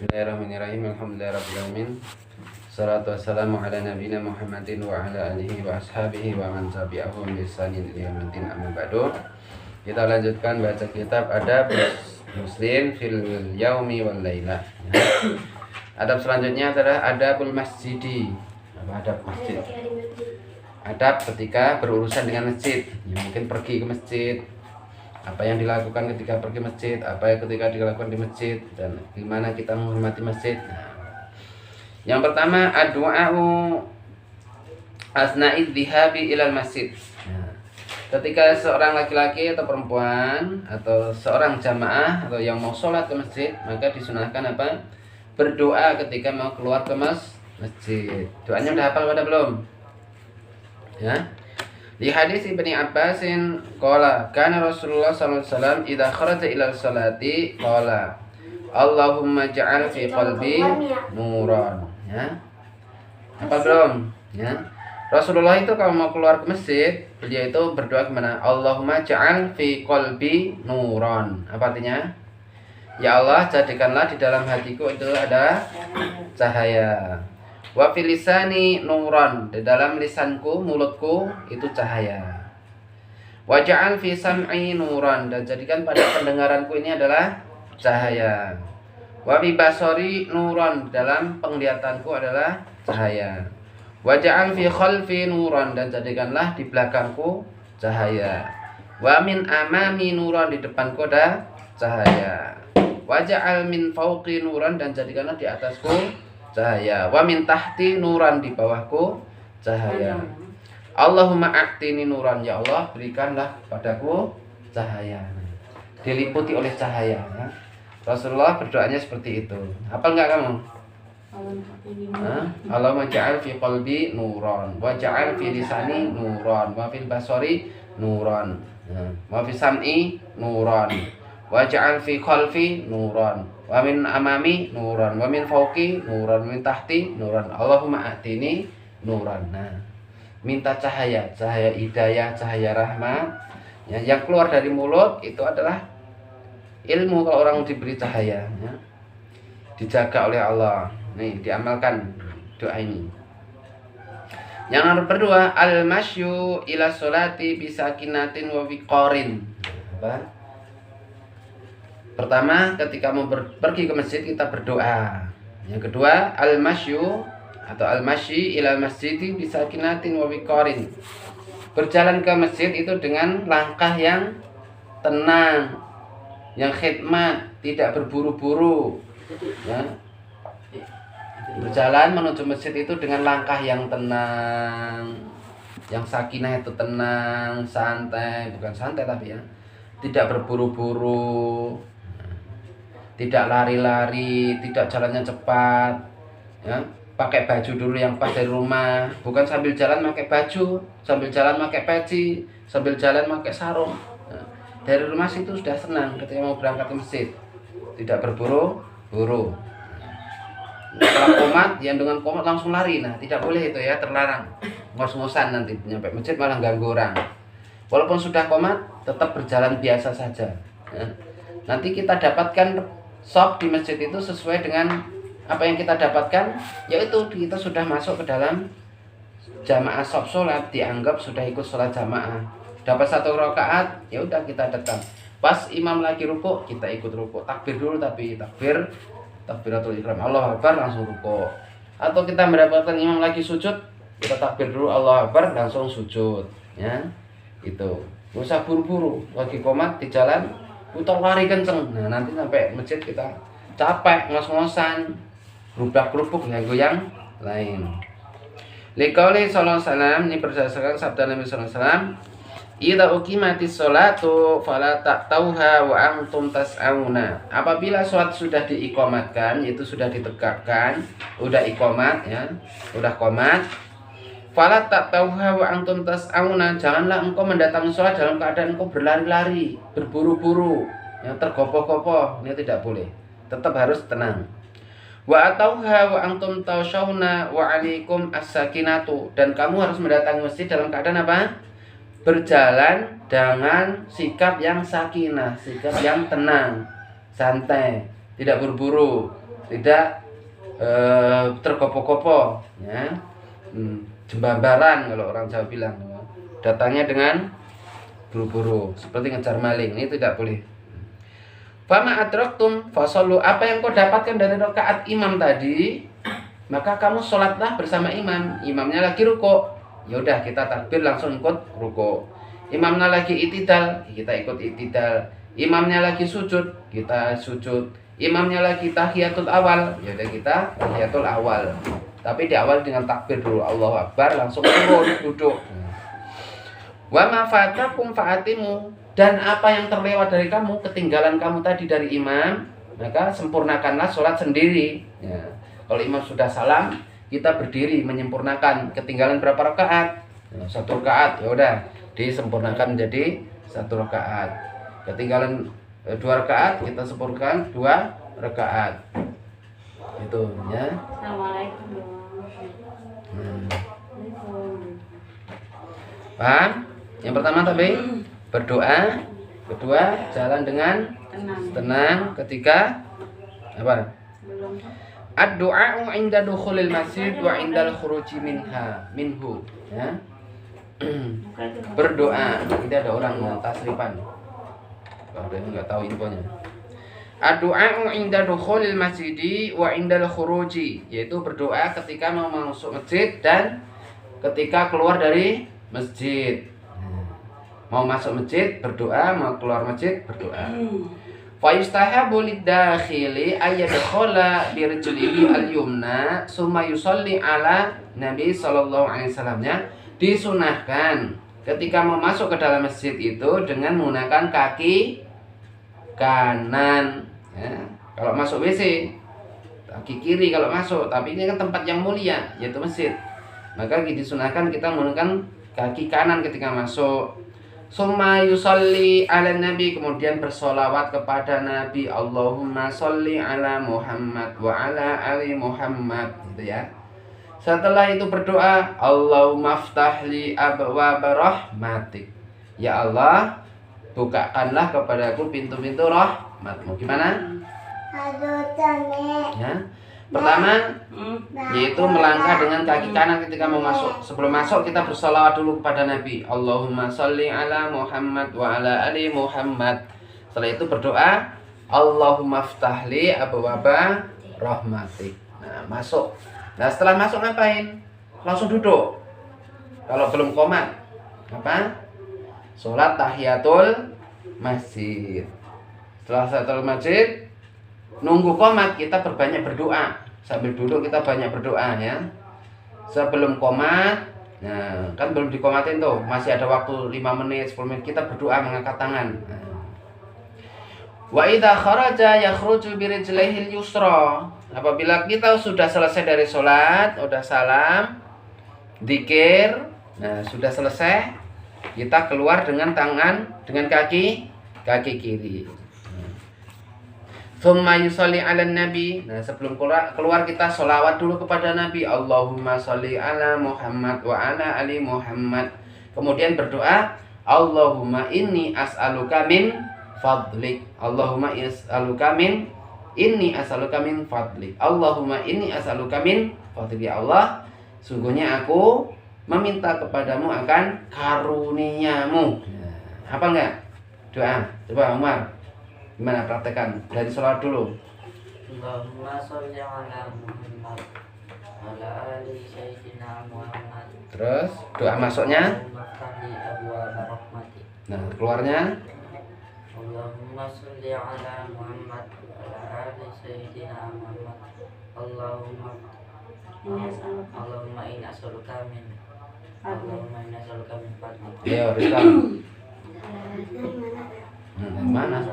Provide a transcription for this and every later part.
Bismillahirrahmanirrahim. Alhamdulillahirrahmanirrahim. Salatu wassalamu ala nabiyina Muhammadin wa ala alihi wa ashabihi wa man tabi'ahum bi ihsanin ila yaumil amma ba'du. Kita lanjutkan baca kitab Adab Muslim fil Yaumi wal Laila. Adab selanjutnya adalah adabul masjidi. Apa adab masjid? Adab ketika berurusan dengan masjid. Ya, mungkin pergi ke masjid. Apa yang dilakukan ketika pergi masjid, apa yang ketika dilakukan di masjid, dan gimana kita menghormati masjid. Yang pertama, ad-du'a'u asna'id dhihabi ilal masjid. Ketika seorang laki-laki atau perempuan atau seorang jamaah atau yang mau sholat ke masjid, maka disunahkan apa? Berdoa ketika mau keluar ke masjid. Doanya udah hafal pada belum? Ya. Di hadis Ibnu Abbasin qala kana Rasulullah sallallahu alaihi wasallam idza kharaja ila sholati qala Allahumma ja'al fi qalbi nuran. Ya. Apa belum? Ya. Rasulullah itu kalau mau keluar ke masjid, beliau itu berdoa gimana? Allahumma ja'al fi qalbi nuran. Apa artinya? Ya Allah, jadikanlah di dalam hatiku itu ada cahaya. Wa fil lisani nuran, di dalam lisanku, mulutku itu cahaya. Wa ja'al fi sam'i nuran, dan jadikan pada pendengaranku ini adalah cahaya. Wa fi basari nuran, dalam penglihatanku adalah cahaya. Wa ja'al fi khalfi nuran, dan jadikanlah di belakangku cahaya. Wa min amami nuran, di depanku ada cahaya. Wa ja'al min fawqi nuran, dan jadikanlah di atasku cahaya. Wa min tahti nuran, di bawahku cahaya. Allahumma a'tini nuran, ya Allah berikanlah padaku cahaya. Diliputi oleh cahaya. Ya. Rasulullah berdoanya seperti itu. Hafal enggak kamu? Allahumma ja'al fi qalbi nuran, wa ja'al fi lisani nuran, wa fil basari nuran, wa fi sam'i nuran, wa ja'al fi khalfi nuran, wa min amami nuran, wa min fawqi nuran, min tahti nuran. Allahumma atini nuran. Nah, minta cahaya, cahaya hidayah, cahaya rahmat. Ya, yang keluar dari mulut itu adalah ilmu. Kalau orang diberi cahaya, ya, dijaga oleh Allah. Nih, diamalkan doa ini. Yang nomor kedua, al-masyu ila sholati bisakinatin wa wiqarin. Apa? Pertama, ketika mau pergi ke masjid kita berdoa. Yang kedua, al-masyu atau al-masyi ila masjidi bisakinatin wa wiqarin. Berjalan ke masjid itu dengan langkah yang tenang, yang khidmat, tidak berburu-buru. Ya. Berjalan menuju masjid itu dengan langkah yang tenang, yang sakinah itu tenang, santai, bukan santai tapi ya, tidak berburu-buru, tidak lari-lari, tidak jalannya cepat, ya. Pakai baju dulu yang pas dari rumah, bukan sambil jalan pakai baju, sambil jalan pakai peci, sambil jalan pakai sarung. Nah, dari rumah situ sudah senang ketika mau berangkat ke masjid, tidak berburu-buru. Setelah komat, yang dengan komat langsung lari. Nah, tidak boleh itu ya, terlarang. Ngos-ngosan nanti nyampe masjid malah ganggu orang. Walaupun sudah komat, tetap berjalan biasa saja. Ya. Nanti kita dapatkan shop di masjid itu sesuai dengan apa yang kita dapatkan, yaitu kita sudah masuk ke dalam jamaah shop sholat, dianggap sudah ikut sholat jamaah. Dapat 1 rakaat, ya udah kita datang. Pas imam lagi rukuk, kita ikut rukuk. Takbir dulu, tapi takbiratul ihram, Allahu Akbar, langsung rukuk. Atau kita mendapatkan imam lagi sujud, kita takbir dulu, Allahu Akbar, langsung sujud. Ya, itu. Nggak usah buru-buru, lagi komat di jalan, putar lari kenceng. Nah, nanti sampai masjid kita capek, ngos-ngosan, gerubak-gerubuk, yang lain. Liqauli sallallahu alaihi wasallam, ini berdasarkan sabda Nabi sallallahu alaihi wasallam, idza uqimatis sholatu fala ta'tauha wa antum tas'auna. Apabila sholat sudah diiqamatkan, itu sudah ditegakkan, udah iqamat ya, udah qomat, fala ta'tauha wa antum tas'auna, janganlah engkau mendatangi sholat dalam keadaan engkau berlari-lari, berburu-buru, yang tergopoh-gopoh. Ini tidak boleh. Tetap harus tenang. Wa atauha wa antum tawshawna wa alaikum as-sakinatu, dan kamu harus mendatangi masjid dalam keadaan apa? Berjalan dengan sikap yang sakinah, sikap yang tenang, santai, tidak berburu. tidak tergopoh-gopoh, ya. Jembambaran kalau orang Jawa bilang. Datangnya dengan buru-buru, seperti ngejar maling, ini tidak boleh. Fama adraktum fasallu, apa yang kau dapatkan dari rakaat imam tadi, maka kamu sholatlah bersama imam. Imamnya lagi ruko, ya udah kita takbir langsung ikut ruko. Imamnya lagi itidal, kita ikut itidal. Imamnya lagi sujud, kita sujud. Imamnya lagi tahiyatul awal, ya udah kita tahiyatul awal. Tapi di awal dengan takbir dulu, Allahu Akbar, langsung turun duduk. Wa ma fatakum fa'atimu, dan apa yang terlewat dari kamu, ketinggalan kamu tadi dari imam, maka sempurnakanlah sholat sendiri. Ya. Kalau imam sudah salam, kita berdiri menyempurnakan. Ketinggalan berapa rakaat? Ya, 1 rakaat, ya udah disempurnakan menjadi 1 rakaat. Ketinggalan 2 rakaat, kita sempurnakan 2 rakaat. Itu ya. Assalamualaikum. Paham? Yang pertama tadi berdoa, kedua jalan dengan tenang ketika apa? Ad-du'a 'inda dukhulil masjid wa 'indal khuruji minhu, ya. Berdoa, ini ada orang tasrifan. Kalau dia enggak tahu infonya. Ad-du'a 'inda dukhulil masjid wa 'indal khuruji, yaitu berdoa ketika mau masuk masjid dan ketika keluar dari masjid. Mau masuk masjid berdoa, mau keluar masjid berdoa. Fa yustahabu lid-dakhili ayyadkhala bi rijlihi al-yumna summa yusalli ala Nabi sallallahu alaihi wasallamnya. Disunahkan ketika mau masuk ke dalam masjid itu dengan menggunakan kaki kanan, ya. Kalau masuk WC kaki kiri kalau masuk, tapi ini kan tempat yang mulia yaitu masjid. Maka disunahkan kita menggunakan kaki kanan ketika masuk. Summa yusalli ala Nabi, kemudian bersolawat kepada Nabi. Allahumma sholli ala Muhammad wa ala ali Muhammad, gitu ya. Setelah itu berdoa, Allahumma ftahli abwaab rahmatik, ya Allah bukakanlah kepadaku pintu-pintu rahmatmu. Gimana? Ya. Pertama, yaitu melangkah dengan kaki kanan ketika mau masuk. Sebelum masuk kita bersolawat dulu kepada Nabi. Allahumma sholli ala Muhammad wa ala ali Muhammad. Setelah itu berdoa, Allahumma ftahli abwaaba rahmatik. Nah, masuk. Nah, setelah masuk ngapain? Langsung duduk. Kalau belum qomat, apa? Sholat tahiyatul masjid. Setelah tahiyatul masjid, nunggu qomat, kita berbanyak berdoa. Sambil duduk kita banyak berdoa, ya. Sebelum qomat, nah kan belum dikomatin tuh, masih ada waktu 5 menit, 10 menit, kita berdoa mengangkat tangan. Wa idza kharaja yakhruju bi rijlihil yusra. Apabila kita sudah selesai dari sholat, udah salam, dzikir, nah sudah selesai, kita keluar dengan tangan, dengan kaki kiri. Thumma yusalli ala Nabi. Nah, sebelum keluar kita sholawat dulu kepada Nabi. Allahumma sholli ala Muhammad wa ala ali Muhammad. Kemudian berdoa, Allahumma inni as'aluka min fadlik. Allahumma inni as'aluka min fadlik. Allahumma inni as'aluka min fadlik. Ya Allah, sungguhnya aku meminta kepadamu akan karuniamu. Nah, hafal enggak? Doa. Coba Umar. Gimana praktekan? Dari sholat dulu. Allahumma sholli ala Muhammad wa ala ali sayyidina Muhammad. Terus doa masuknya? Nah, keluarnya? Allahumma sholli ala Muhammad wa ala ali sayyidina Muhammad. Allahumma inni as'aluka min fadlik. Iya, Rizal. Mana?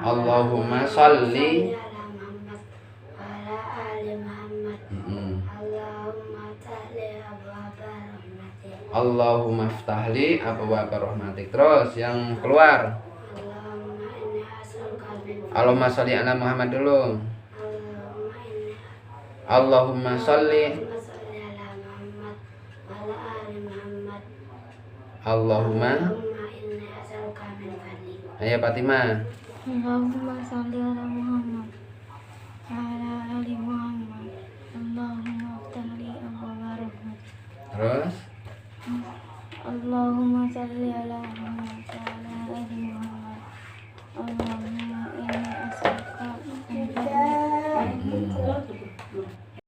Allahumma sholli Allahumma ftahli abwaaba rahmatik. Terus yang keluar. Allahumma sholli ala Muhammad dulu. Allahumma sholli Allahumma Ayo Fatimah. Allahumma salli ala Muhammad wa ala ali Muhammad. Allahumma aftah li abwaaba rahmat. Terus Allahumma salli ala